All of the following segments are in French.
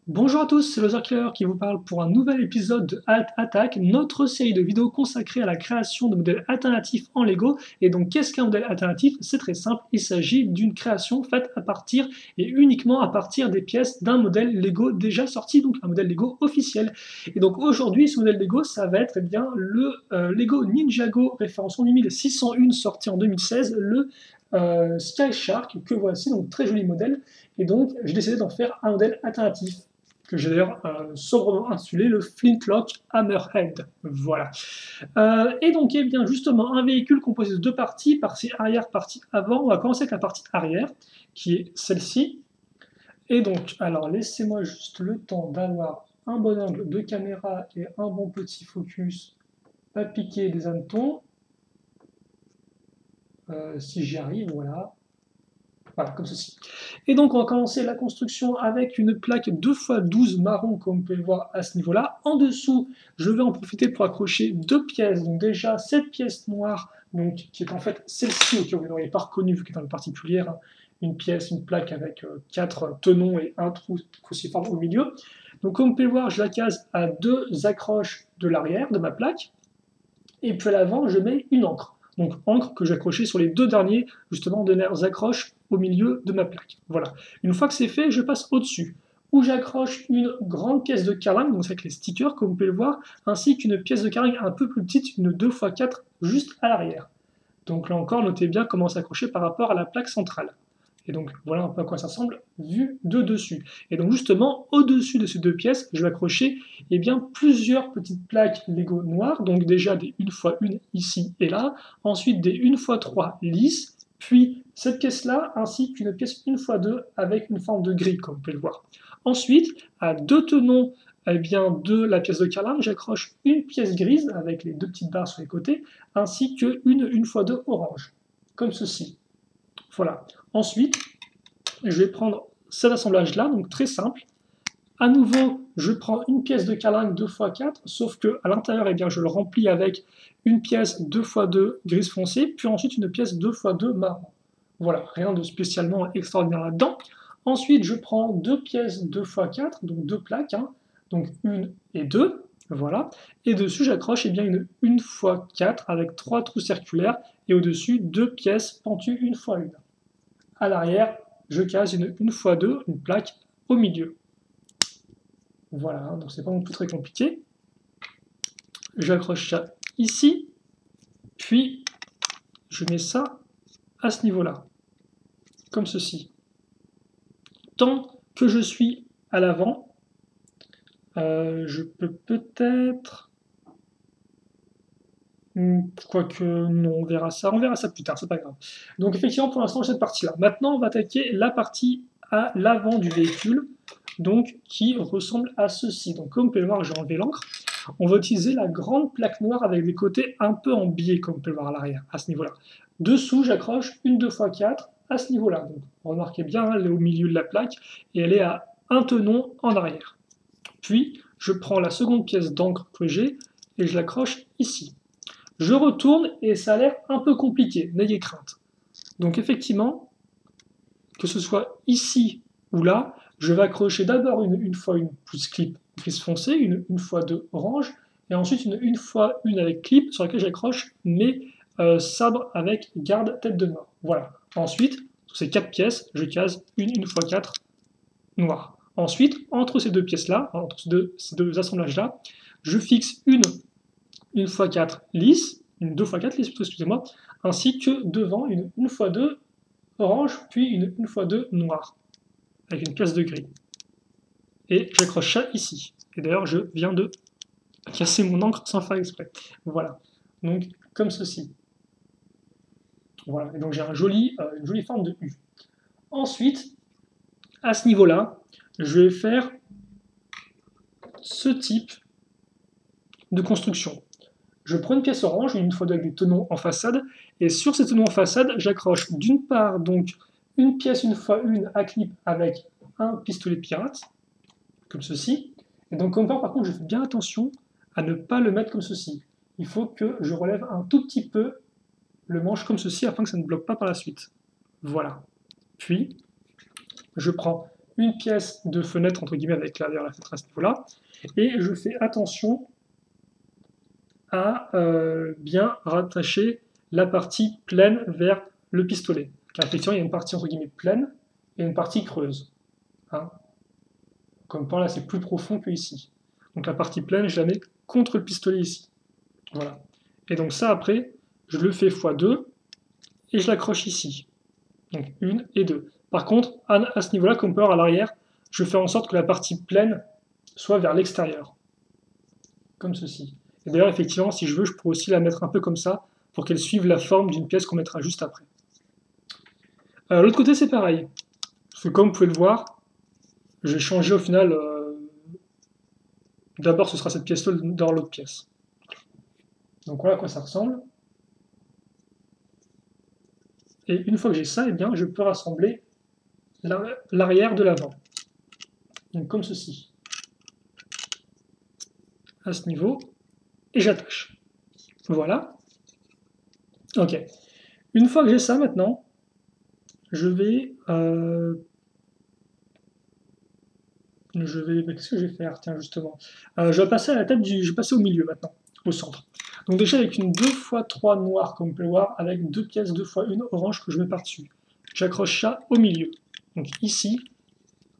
Bonjour à tous, c'est Loser Killer qui vous parle pour un nouvel épisode de Alt Attack, notre série de vidéos consacrée à la création de modèles alternatifs en Lego. Et donc, qu'est-ce qu'un modèle alternatif? C'est très simple, il s'agit d'une création faite à partir et uniquement à partir des pièces d'un modèle Lego déjà sorti, donc un modèle Lego officiel. Et donc aujourd'hui, ce modèle Lego, ça va être bien le Lego Ninjago référence 11601 sorti en 2016, le Sky Shark que voici, donc très joli modèle. Et donc, j'ai décidé d'en faire un modèle alternatif que j'ai d'ailleurs sobrement intitulé le Flintlock Hammerhead. Voilà. Et donc, eh bien, justement, un véhicule composé de deux parties, partie arrière, partie avant. On va commencer avec la partie arrière, qui est celle-ci. Et donc, alors, laissez-moi juste le temps d'avoir un bon angle de caméra et un bon petit focus, pas piquer des hannetons. Si j'y arrive, voilà. Voilà, comme ceci. Et donc, on va commencer la construction avec une plaque 2x12 marron, comme vous pouvez le voir à ce niveau-là. En dessous, je vais en profiter pour accrocher deux pièces. Donc déjà, cette pièce noire, donc, qui est en fait celle-ci, que vous n'auriez pas reconnue, vu qu'elle est un peu particulière, hein. Une pièce, une plaque avec 4 tenons et un trou cruciforme au milieu. Donc, comme vous pouvez le voir, je la case à deux accroches de l'arrière de ma plaque. Et puis à l'avant, je mets une encre. Donc encre que j'ai accrochée sur les deux derniers, justement, dernières accroches au milieu de ma plaque. Voilà. Une fois que c'est fait, je passe au-dessus, où j'accroche une grande pièce de carlingue, donc c'est avec les stickers, comme vous pouvez le voir, ainsi qu'une pièce de carlingue un peu plus petite, une 2x4, juste à l'arrière. Donc là encore, notez bien comment s'accrocher par rapport à la plaque centrale. Et donc voilà un peu à quoi ça ressemble vu de dessus. Et donc justement, au-dessus de ces deux pièces, je vais accrocher eh bien, plusieurs petites plaques Lego noires, donc déjà des 1x1 ici et là, ensuite des 1x3 lisses, puis cette pièce-là, ainsi qu'une pièce 1x2 avec une forme de grille, comme vous pouvez le voir. Ensuite, à deux tenons eh bien, de la pièce de carlingue, j'accroche une pièce grise avec les deux petites barres sur les côtés, ainsi qu'une 1x2 orange, comme ceci. Voilà. Ensuite, je vais prendre cet assemblage-là, donc très simple. À nouveau, je prends une pièce de carlingue 2x4, sauf que à l'intérieur, eh bien, je le remplis avec une pièce 2x2 grise foncée, puis ensuite une pièce 2x2 marron. Voilà, rien de spécialement extraordinaire là-dedans. Ensuite, je prends deux pièces 2x4, donc deux plaques, hein, donc une et deux, voilà. Et dessus, j'accroche eh bien une 1x4 avec trois trous circulaires, et au-dessus, deux pièces pentues 1x1. À l'arrière, je case une 1x2, une plaque au milieu. Voilà, donc c'est pas non plus très compliqué. J'accroche ça ici, puis je mets ça à ce niveau-là, comme ceci. Tant que je suis à l'avant, je peux peut-être... Quoique, non, on verra ça plus tard, c'est pas grave. Donc effectivement, pour l'instant, cette partie-là. Maintenant, on va attaquer la partie à l'avant du véhicule, donc qui ressemble à ceci. Donc comme vous pouvez le voir, j'ai enlevé l'encre. On va utiliser la grande plaque noire avec des côtés un peu en biais, comme vous pouvez le voir à l'arrière, à ce niveau-là. Dessous, j'accroche une 2x4 à ce niveau-là. Donc remarquez bien, hein, elle est au milieu de la plaque et elle est à un tenon en arrière. Puis, je prends la seconde pièce d'encre que j'ai et je l'accroche ici. Je retourne et ça a l'air un peu compliqué, n'ayez crainte. Donc effectivement, que ce soit ici ou là, je vais accrocher d'abord une fois une plus clip grise foncée, une fois deux orange, et ensuite une fois une avec clip sur laquelle j'accroche mes sabres avec garde tête de mort. Voilà. Ensuite, sur ces quatre pièces, je case une fois quatre noire. Ensuite, entre ces deux pièces-là, entre ces deux assemblages-là, je fixe une fois 4 lisse, une 2 fois 4 lisse, excusez-moi, ainsi que devant une fois 2 orange, puis une fois 2 noir, avec une pièce de gris. Et j'accroche ça ici. Et d'ailleurs, je viens de casser mon encre sans faire exprès. Voilà. Donc, comme ceci. Voilà. Et donc, j'ai une jolie forme de U. Ensuite, à ce niveau-là, je vais faire ce type de construction. Je prends une pièce orange, une fois avec des tenons en façade, et sur ces tenons en façade, j'accroche d'une part donc une pièce une fois une à clip avec un pistolet pirate, comme ceci. Et donc comme par contre, je fais bien attention à ne pas le mettre comme ceci. Il faut que je relève un tout petit peu le manche comme ceci afin que ça ne bloque pas par la suite. Voilà. Puis, je prends une pièce de fenêtre, entre guillemets, avec la fenêtre à ce niveau-là, et je fais attention à bien rattacher la partie pleine vers le pistolet. Car effectivement, il y a une partie, entre guillemets, pleine et une partie creuse. Hein. Comme par là, c'est plus profond que ici. Donc la partie pleine, je la mets contre le pistolet ici. Voilà. Et donc ça, après, je le fais x2 et je l'accroche ici. Donc 1 et 2. Par contre, à ce niveau-là, comme on peut voir à l'arrière, je fais en sorte que la partie pleine soit vers l'extérieur. Comme ceci. Et d'ailleurs, effectivement, si je veux, je pourrais aussi la mettre un peu comme ça, pour qu'elle suive la forme d'une pièce qu'on mettra juste après. L'autre côté, c'est pareil. Parce que comme vous pouvez le voir, j'ai changé au final. D'abord, ce sera cette pièce-là dans l'autre pièce. Donc voilà à quoi ça ressemble. Et une fois que j'ai ça, eh bien, je peux rassembler l'arrière de l'avant. Donc comme ceci. À ce niveau. Et j'attache. Voilà. Ok. Une fois que j'ai ça maintenant, je vais... Qu'est-ce que je vais faire? Tiens, justement. Je vais passer à la tête je vais passer au milieu maintenant, au centre. Donc déjà avec une 2x3 noire, comme vous pouvez le voir, avec deux pièces 2x1 orange que je mets par-dessus. J'accroche ça au milieu. Donc ici,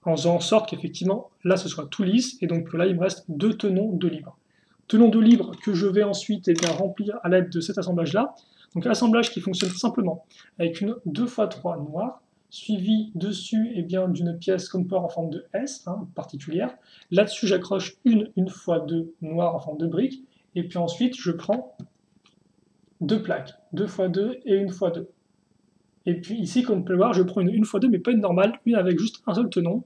en faisant en sorte qu'effectivement, là, ce soit tout lisse, et donc là, il me reste deux tenons de libre. Tenons de libre que je vais ensuite remplir à l'aide de cet assemblage-là. Donc assemblage qui fonctionne simplement avec une 2x3 noire, suivi dessus d'une pièce Comper en forme de S, particulière. Là-dessus, j'accroche une x2 noire en forme de brique, et puis ensuite, je prends deux plaques, 2x2 et 1x2. Et puis ici, comme vous pouvez le voir, je prends une 1x2, mais pas une normale, une avec juste un seul tenon.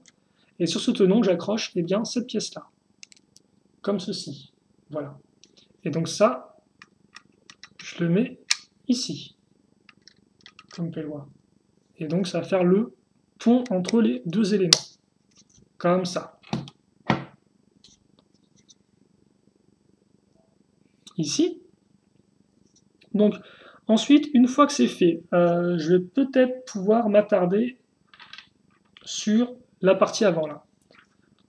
Et sur ce tenon, j'accroche cette pièce-là, comme ceci. Voilà. Et donc ça, je le mets ici, comme vous pouvez le voir. Et donc ça va faire le pont entre les deux éléments, comme ça. Ici. Donc ensuite, une fois que c'est fait, je vais peut-être pouvoir m'attarder sur la partie avant là.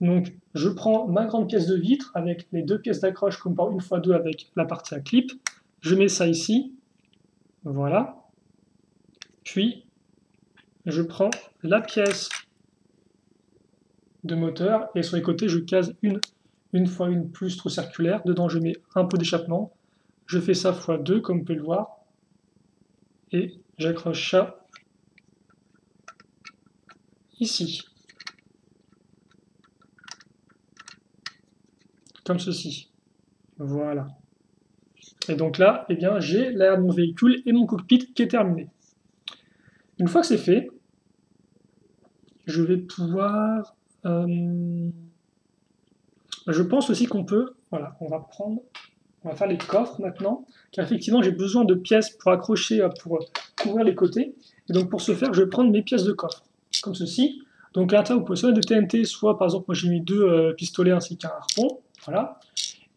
Donc je prends ma grande pièce de vitre avec les deux pièces d'accroche comme par 1x2 avec la partie à clip. Je mets ça ici. Voilà. Puis je prends la pièce de moteur et sur les côtés je case une fois une plus trou circulaire. Dedans je mets un peu d'échappement. Je fais ça x2 comme vous pouvez le voir. Et j'accroche ça ici. Comme ceci. Voilà. Et donc là, j'ai l'arrière de mon véhicule et mon cockpit qui est terminé. Une fois que c'est fait, je vais pouvoir... je pense aussi qu'on peut... Voilà, on va faire les coffres maintenant, car effectivement j'ai besoin de pièces pour accrocher, pour couvrir les côtés. Et donc pour ce faire, je vais prendre mes pièces de coffre, comme ceci. Donc à l'intérieur, vous pouvez soit de TNT, soit par exemple, moi j'ai mis deux pistolets ainsi qu'un harpon. Voilà.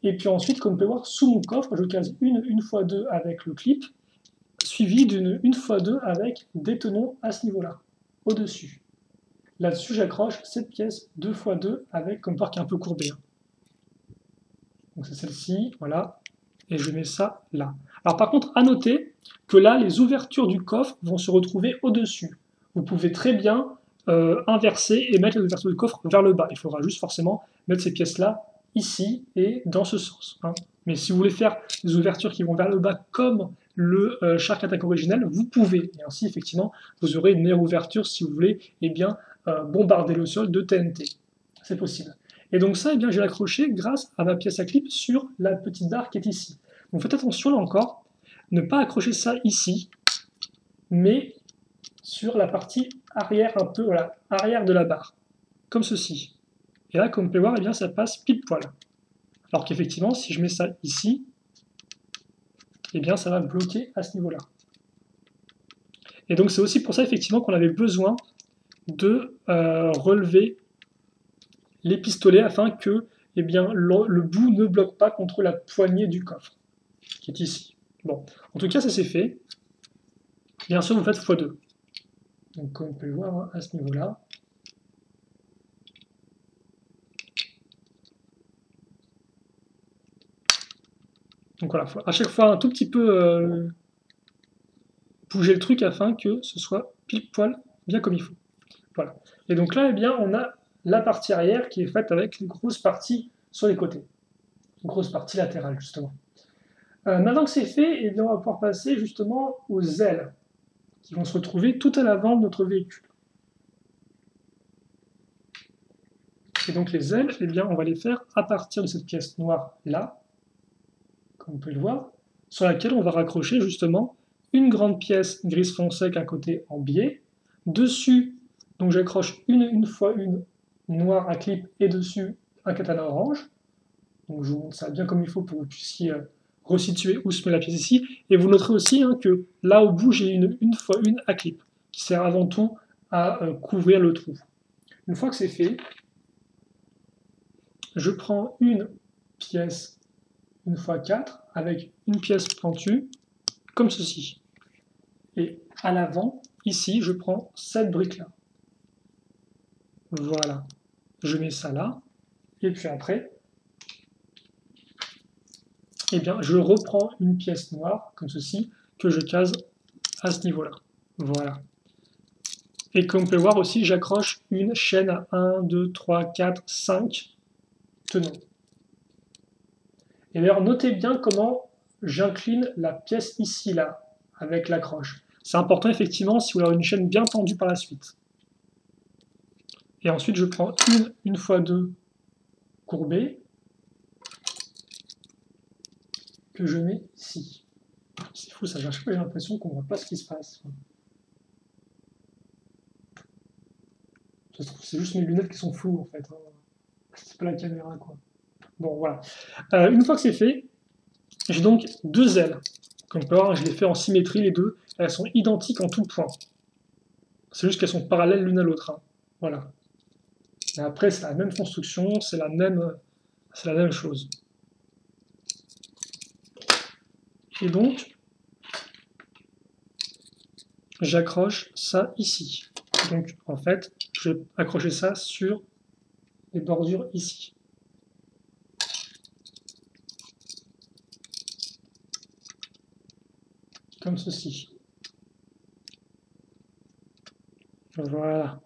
Et puis ensuite, comme vous pouvez voir, sous mon coffre, je case une 1x2 avec le clip, suivi d'une 1x2 avec des tenons à ce niveau-là, au-dessus. Là-dessus, j'accroche cette pièce 2x2 avec, comme par qui est un peu courbée. Donc c'est celle-ci, voilà, et je mets ça là. Alors par contre, à noter que là, les ouvertures du coffre vont se retrouver au-dessus. Vous pouvez très bien inverser et mettre les ouvertures du coffre vers le bas. Il faudra juste forcément mettre ces pièces-là ici et dans ce sens. Mais si vous voulez faire des ouvertures qui vont vers le bas comme le Shark Attack originel, vous pouvez. Et ainsi, effectivement, vous aurez une meilleure ouverture si vous voulez bombarder le sol de TNT. C'est possible. Et donc ça, je vais l'accrocher grâce à ma pièce à clip sur la petite barre qui est ici. Donc faites attention là encore, ne pas accrocher ça ici, mais sur la partie arrière un peu, voilà, arrière de la barre, comme ceci. Et là, comme vous pouvez voir, ça passe pile poil. Alors qu'effectivement, si je mets ça ici, ça va bloquer à ce niveau-là. Et donc c'est aussi pour ça, effectivement, qu'on avait besoin de relever les pistolets afin que le bout ne bloque pas contre la poignée du coffre, qui est ici. Bon, en tout cas, ça c'est fait. Bien sûr, vous faites x2. Donc, comme vous pouvez le voir à ce niveau-là, Donc voilà, faut à chaque fois un tout petit peu bouger le truc afin que ce soit pile poil bien comme il faut. Voilà. Et donc là, eh bien, on a la partie arrière qui est faite avec une grosse partie sur les côtés. Une grosse partie latérale, justement. Maintenant que c'est fait, eh bien, on va pouvoir passer justement aux ailes qui vont se retrouver tout à l'avant de notre véhicule. Et donc les ailes, eh bien, on va les faire à partir de cette pièce noire là, comme vous pouvez le voir, sur laquelle on va raccrocher justement une grande pièce grise foncé avec un côté en biais. Dessus, donc j'accroche une fois une noire à clip et dessus un katana orange. Donc je vous montre ça bien comme il faut pour que vous puissiez resituer où se met la pièce ici. Et vous noterez aussi que là au bout, j'ai une fois une à clip, qui sert avant tout à couvrir le trou. Une fois que c'est fait, je prends une pièce une fois 4 avec une pièce pentue, comme ceci. Et à l'avant, ici, je prends cette brique-là. Voilà. Je mets ça là. Et puis après, eh bien, je reprends une pièce noire, comme ceci, que je case à ce niveau-là. Voilà. Et comme vous pouvez voir aussi, j'accroche une chaîne à 1, 2, 3, 4, 5 tenons. Et d'ailleurs, notez bien comment j'incline la pièce ici, là, avec l'accroche. C'est important, effectivement, si vous voulez avoir une chaîne bien tendue par la suite. Et ensuite, je prends une fois 2 courbée, que je mets ici. C'est fou, ça, j'ai l'impression qu'on ne voit pas ce qui se passe. C'est juste mes lunettes qui sont floues, en fait. C'est pas la caméra, quoi. Bon, voilà. Une fois que c'est fait, j'ai donc deux ailes. Comme vous pouvez voir, je les fais en symétrie, les deux. Elles sont identiques en tout point. C'est juste qu'elles sont parallèles l'une à l'autre. Hein. Voilà. Et après, c'est la même construction, c'est la même chose. Et donc, j'accroche ça ici. Donc, en fait, je vais accrocher ça sur les bordures ici. Comme ceci. Voilà.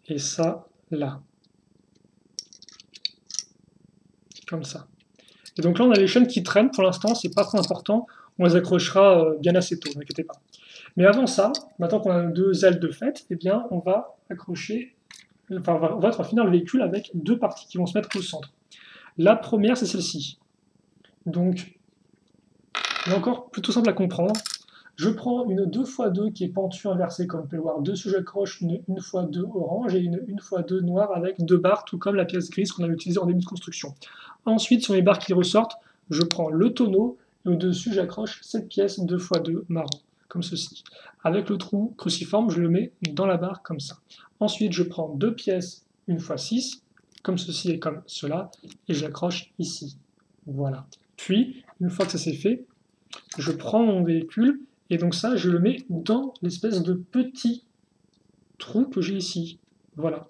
Et ça, là. Comme ça. Et donc là, on a les chaînes qui traînent. Pour l'instant, c'est pas trop important. On les accrochera bien assez tôt, ne inquiétez pas. Mais avant ça, maintenant qu'on a deux ailes de fait, eh bien, on va accrocher, enfin, on va finir le véhicule avec deux parties qui vont se mettre au centre. La première, c'est celle-ci. Donc, c'est encore plutôt simple à comprendre. Je prends une 2x2 qui est pentue inversée, comme vous pouvez le voir. Dessus, j'accroche une 1x2 orange et une 1x2 noire avec deux barres, tout comme la pièce grise qu'on avait utilisée en début de construction. Ensuite, sur les barres qui ressortent, je prends le tonneau et au-dessus, j'accroche cette pièce 2x2 marron, comme ceci. Avec le trou cruciforme, je le mets dans la barre comme ça. Ensuite, je prends deux pièces 1x6, comme ceci et comme cela, et j'accroche ici. Voilà. Puis, une fois que ça c'est fait, je prends mon véhicule et donc ça, je le mets dans l'espèce de petit trou que j'ai ici. Voilà.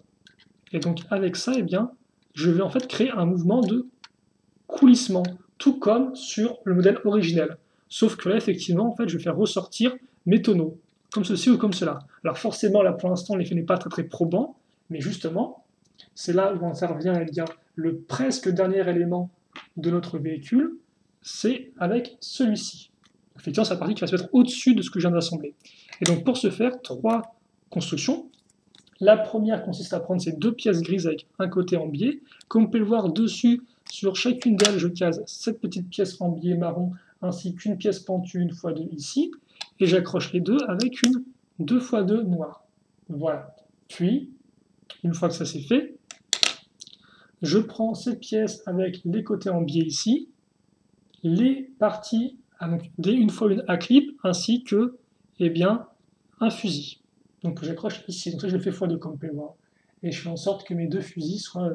Et donc avec ça, eh bien, je vais en fait créer un mouvement de coulissement, tout comme sur le modèle originel. Sauf que là, effectivement, en fait, je vais faire ressortir mes tonneaux, comme ceci ou comme cela. Alors forcément, là, pour l'instant, l'effet n'est pas très probant, mais justement, c'est là où intervient eh bien, le presque dernier élément de notre véhicule, c'est avec celui-ci. Effectivement, c'est la partie qui va se mettre au-dessus de ce que je viens d'assembler. Et donc, pour ce faire, trois constructions. La première consiste à prendre ces deux pièces grises avec un côté en biais. Comme vous pouvez le voir dessus, sur chacune d'elles, je case cette petite pièce en biais marron, ainsi qu'une pièce pentue une fois deux ici. Et j'accroche les deux avec une 2x2 noire. Voilà. Puis, une fois que ça c'est fait, je prends cette pièce avec les côtés en biais ici, les parties des une fois une à clip, ainsi que eh bien, un fusil. Donc j'accroche ici. Donc ça, je le fais x2 comme vous pouvez voir. Et je fais en sorte que mes deux fusils soient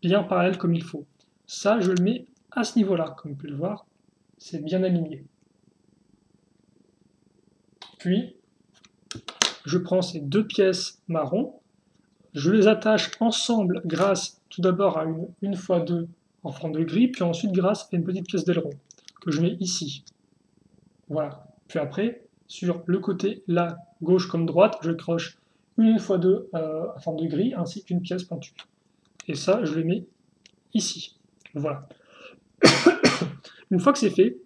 bien parallèles comme il faut. Ça, je le mets à ce niveau-là, comme vous pouvez le voir. C'est bien aligné. Puis, je prends ces deux pièces marron, je les attache ensemble grâce tout d'abord à une 1x2 en forme de grille, puis ensuite grâce à une petite pièce d'aileron que je mets ici. Voilà. Puis après, sur le côté là, gauche comme droite, je croche une 1x2 en forme de grille ainsi qu'une pièce pointue. Et ça, je le mets ici. Voilà. Une fois que c'est fait,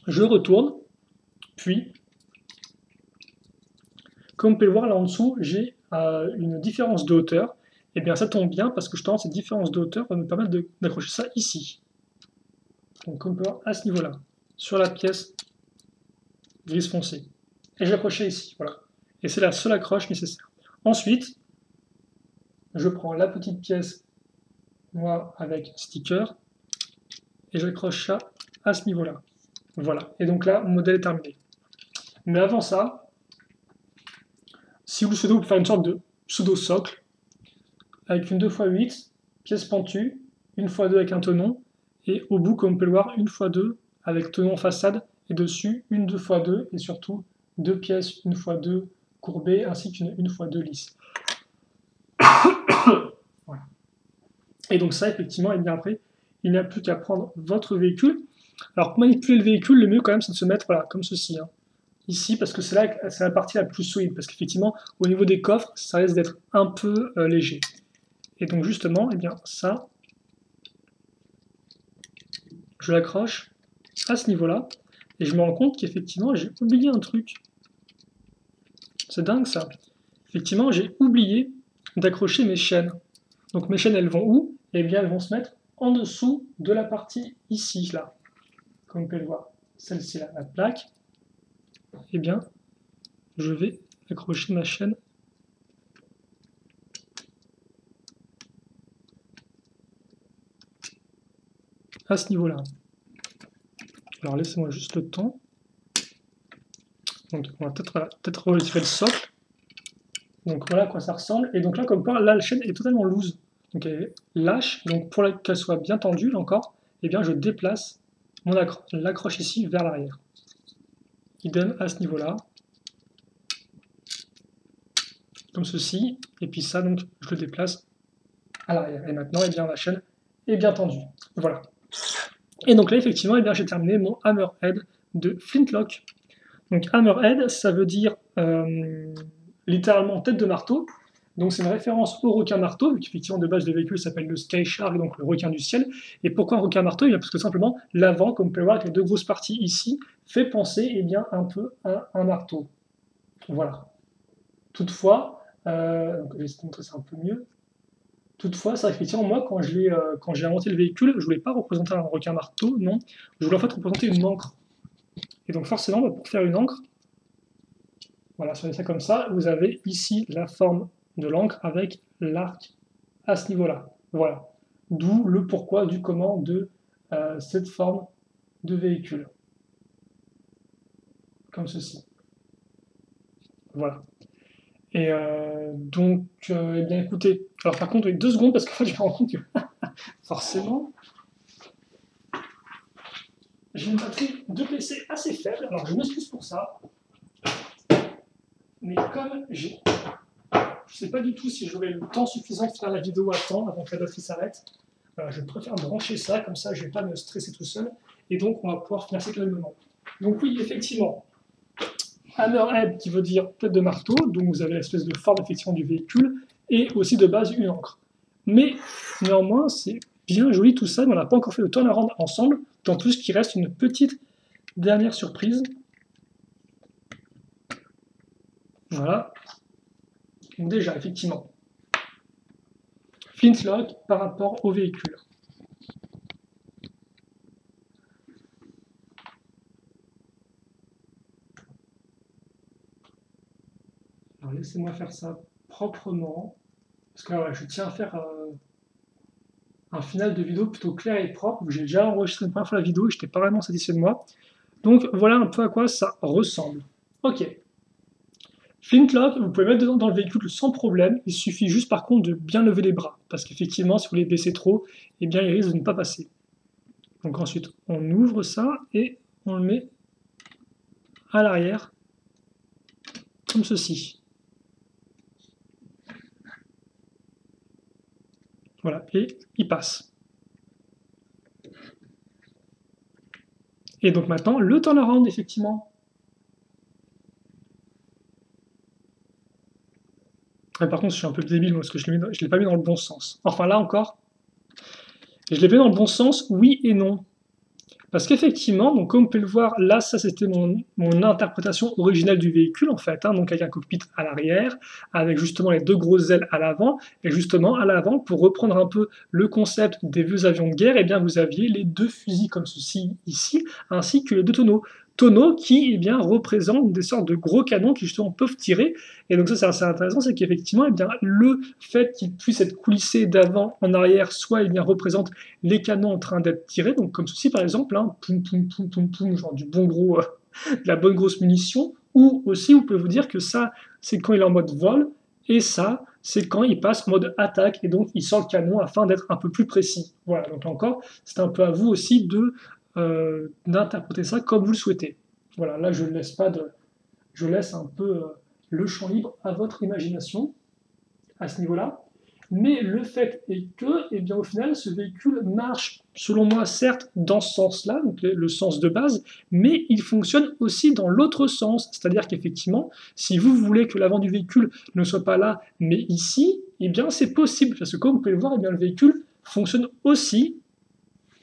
je retourne, puis, comme vous pouvez le voir là en dessous, j'ai une différence de hauteur. Et bien ça tombe bien parce que justement cette différence de hauteur va me permettre d'accrocher ça ici. Donc comme on peut voir à ce niveau-là, sur la pièce grise foncée. Et je l'accrochais ici, voilà. Et c'est la seule accroche nécessaire. Ensuite, je prends la petite pièce, moi, avec sticker, et j'accroche ça à ce niveau-là. Voilà. Et donc là, mon modèle est terminé. Mais avant ça, si vous le souhaitez, vous pouvez faire une sorte de pseudo-socle, avec une 2x8, pièce pentue, 1x2 avec un tenon, et au bout, comme on peut le voir, 1x2 avec tenon façade, et dessus, une 2x2, et surtout, deux pièces 1x2 courbées, ainsi qu'une 1x2 lisse. Voilà. Et donc ça, effectivement, et bien après, il n'y a plus qu'à prendre votre véhicule. Alors pour manipuler le véhicule, le mieux quand même, c'est de se mettre voilà, comme ceci. Hein. Ici, parce que c'est la partie la plus solide, parce qu'effectivement, au niveau des coffres, ça risque d'être un peu léger. Et donc justement, eh bien ça, je l'accroche à ce niveau-là, et je me rends compte qu'effectivement, j'ai oublié un truc. C'est dingue ça. Effectivement, j'ai oublié d'accrocher mes chaînes. Donc mes chaînes, elles vont où? Eh bien, elles vont se mettre en dessous de la partie ici, là. Comme vous pouvez le voir, celle-ci, là, la plaque. Eh bien, je vais accrocher ma chaîne à ce niveau-là. Alors laissez-moi juste le temps. Donc on va peut-être retirer le socle. Donc voilà à quoi ça ressemble. Et donc là, comme quoi, là, la chaîne est totalement loose. Donc elle est lâche. Donc pour qu'elle soit bien tendue, là encore, eh bien je déplace l'accroche ici vers l'arrière. Idem à ce niveau-là. Comme ceci. Et puis ça, donc je le déplace à l'arrière. Et maintenant, eh bien, la chaîne est bien tendue. Voilà. Et donc là, effectivement, eh bien, j'ai terminé mon hammerhead de Flintlock. Donc hammerhead, ça veut dire littéralement tête de marteau. Donc c'est une référence au requin marteau, vu qu'effectivement de base le véhicule s'appelle le Sky Shark, donc le requin du ciel. Et pourquoi un requin marteau? Eh bien, parce que simplement l'avant, comme vous pouvez le voir avec les deux grosses parties ici, fait penser eh bien, un peu à un marteau. Voilà. Toutefois, donc, je vais essayer de montrer ça un peu mieux. Toutefois, c'est effectivement moi quand j'ai inventé le véhicule, je voulais pas représenter un requin marteau, non. Je voulais en fait représenter une encre. Et donc forcément, pour faire une encre, voilà, sur ça comme ça, vous avez ici la forme de l'encre avec l'arc à ce niveau-là. Voilà. D'où le pourquoi du comment de cette forme de véhicule. Comme ceci. Voilà. Et donc, eh bien écoutez, alors par contre, 2 secondes, parce que je me rends compte que forcément, j'ai une batterie de PC assez faible, alors je m'excuse pour ça. Mais comme je ne sais pas du tout si j'aurai le temps suffisant de faire la vidéo à temps avant que la batterie s'arrête, je préfère brancher ça, comme ça je ne vais pas me stresser tout seul, et donc on va pouvoir finir ça calmement. Donc oui, effectivement, hammerhead qui veut dire tête de marteau, donc vous avez l'espèce de forme effectivement du véhicule, et aussi de base une encre. Mais néanmoins, c'est bien joli tout ça, mais on n'a pas encore fait le turnaround ensemble, tant plus qu'il reste une petite dernière surprise. Voilà. Donc déjà, effectivement, Flintlock par rapport au véhicule. Alors laissez-moi faire ça proprement, parce que là, je tiens à faire un final de vidéo plutôt clair et propre, où j'ai déjà enregistré une première fois la vidéo et je n'étais pas vraiment satisfait de moi. Donc voilà un peu à quoi ça ressemble. Ok. Flintlock, vous pouvez mettre dedans dans le véhicule sans problème, il suffit juste par contre de bien lever les bras, parce qu'effectivement si vous les baissez trop, eh bien il risque de ne pas passer. Donc ensuite on ouvre ça et on le met à l'arrière, comme ceci. Voilà, et il passe. Et donc maintenant, le turnaround, effectivement. Et par contre, je suis un peu débile parce que je ne l'ai pas mis dans le bon sens. Enfin, là encore, je l'ai mis dans le bon sens, oui et non. Parce qu'effectivement, donc comme vous pouvez le voir, là, ça c'était mon interprétation originale du véhicule, en fait, hein, donc avec un cockpit à l'arrière, avec justement les deux grosses ailes à l'avant, et justement à l'avant, pour reprendre un peu le concept des vieux avions de guerre, eh bien vous aviez les deux fusils comme ceci ici, ainsi que les deux tonneaux. Tonneaux qui eh bien, représentent des sortes de gros canons qui justement peuvent tirer. Et donc ça c'est assez intéressant, c'est qu'effectivement eh bien, le fait qu'ils puissent être coulissés d'avant en arrière, soit eh bien, représente les canons en train d'être tirés, donc comme ceci par exemple, hein, poum, poum, poum, poum, poum, genre du bon gros, de la bonne grosse munition, ou aussi vous pouvez vous dire que ça c'est quand il est en mode vol, et ça c'est quand il passe en mode attaque, et donc il sort le canon afin d'être un peu plus précis. Voilà, donc là encore, c'est un peu à vous aussi d'interpréter ça comme vous le souhaitez. Voilà, là je laisse pas de, je laisse un peu le champ libre à votre imagination à ce niveau-là. Mais le fait est que, eh bien, au final, ce véhicule marche, selon moi, certes, dans ce sens-là, donc le sens de base, mais il fonctionne aussi dans l'autre sens. C'est-à-dire qu'effectivement, si vous voulez que l'avant du véhicule ne soit pas là, mais ici, eh bien, c'est possible. Parce que comme vous pouvez le voir, eh bien, le véhicule fonctionne aussi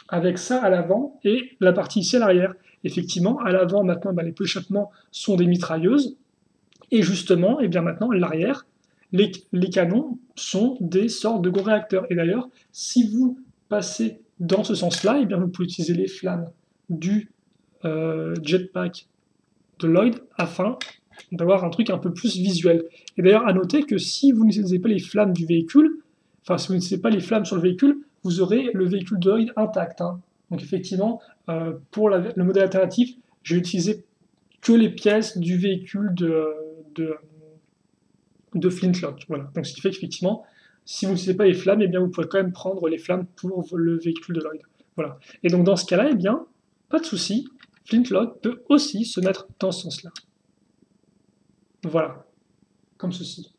avec ça à l'avant et la partie ici à l'arrière. Effectivement, à l'avant, maintenant, les pots d'échappement sont des mitrailleuses. Et justement, eh bien maintenant, l'arrière, les canons sont des sortes de gros réacteurs. Et d'ailleurs, si vous passez dans ce sens-là, eh bien vous pouvez utiliser les flammes du jetpack de Lloyd afin d'avoir un truc un peu plus visuel. Et d'ailleurs, à noter que si vous n'utilisez pas les flammes du véhicule, enfin si vous n'utilisez pas les flammes sur le véhicule, vous aurez le véhicule de Lloyd intact. Hein. Donc effectivement, pour le modèle alternatif, j'ai utilisé que les pièces du véhicule de Flintlock. Voilà. Donc ce qui fait qu'effectivement, si vous n'utilisez pas les flammes, eh bien, vous pouvez quand même prendre les flammes pour le véhicule de Lloyd. Voilà. Et donc dans ce cas-là, eh bien, pas de souci, Flintlock peut aussi se mettre dans ce sens-là. Voilà, comme ceci.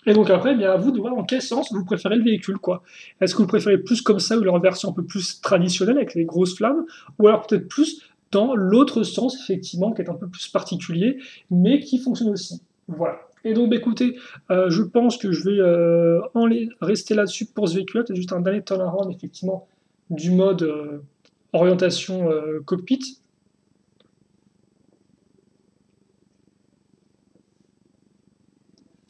Et donc après, eh bien, à vous de voir dans quel sens vous préférez le véhicule, quoi. Est-ce que vous préférez plus comme ça, ou leur version un peu plus traditionnelle, avec les grosses flammes, ou alors peut-être plus dans l'autre sens, effectivement, qui est un peu plus particulier, mais qui fonctionne aussi. Voilà. Et donc, écoutez, je pense que je vais rester là-dessus pour ce véhicule. C'est juste un dernier turnaround, effectivement, du mode orientation cockpit.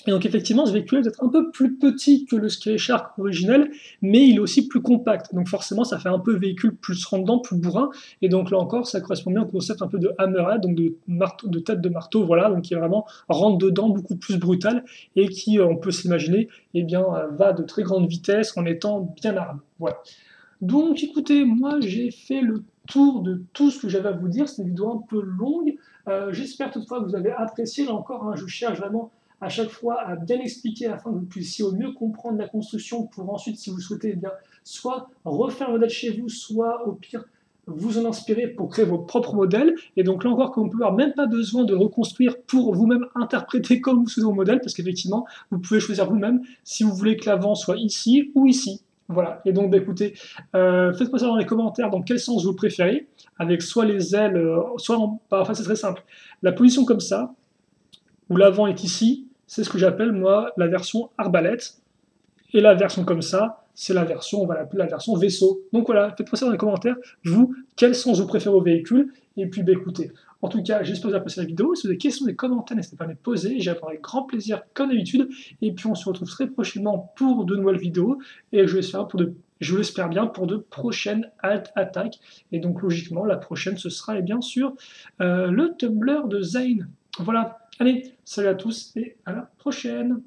Et donc effectivement, ce véhicule est peut-être un peu plus petit que le Sky Shark originel, mais il est aussi plus compact. Donc forcément, ça fait un peu véhicule plus rentre-dedans, plus bourrin. Et donc là encore, ça correspond bien au concept un peu de hammerhead, donc de tête de marteau, voilà, donc qui est vraiment rentre-dedans, beaucoup plus brutal, et qui, on peut s'imaginer, eh bien, va de très grande vitesse en étant bien armé. Voilà. Donc écoutez, moi j'ai fait le tour de tout ce que j'avais à vous dire. C'est une vidéo un peu longue. J'espère toutefois que vous avez apprécié. Là encore, hein, je cherche vraiment à chaque fois à bien expliquer afin que vous puissiez au mieux comprendre la construction pour ensuite, si vous souhaitez, eh bien, soit refaire le modèle chez vous, soit au pire vous en inspirer pour créer vos propres modèles. Et donc là encore, comme vous pouvez voir, même pas besoin de le reconstruire pour vous-même interpréter comme vous souhaitez vos modèles, parce qu'effectivement, vous pouvez choisir vous-même si vous voulez que l'avant soit ici ou ici. Voilà, et donc écoutez, faites-moi savoir dans les commentaires dans quel sens vous préférez, avec soit les ailes, enfin c'est très simple, la position comme ça, où l'avant est ici, c'est ce que j'appelle moi la version arbalète, et la version comme ça, c'est la version, on va l'appeler la version vaisseau. Donc voilà, faites-moi ça dans les commentaires, vous, quel sens vous préférez au véhicule, et puis écoutez, en tout cas, j'espère que vous avez apprécié la vidéo. Si vous avez des questions, des commentaires, n'hésitez pas à les poser. J'y répondrai avec grand plaisir, comme d'habitude. Et puis, on se retrouve très prochainement pour de nouvelles vidéos. Et je l'espère bien pour de prochaines attaques. Et donc, logiquement, la prochaine, ce sera bien sûr le Tumblr de Zane. Voilà. Allez, salut à tous et à la prochaine.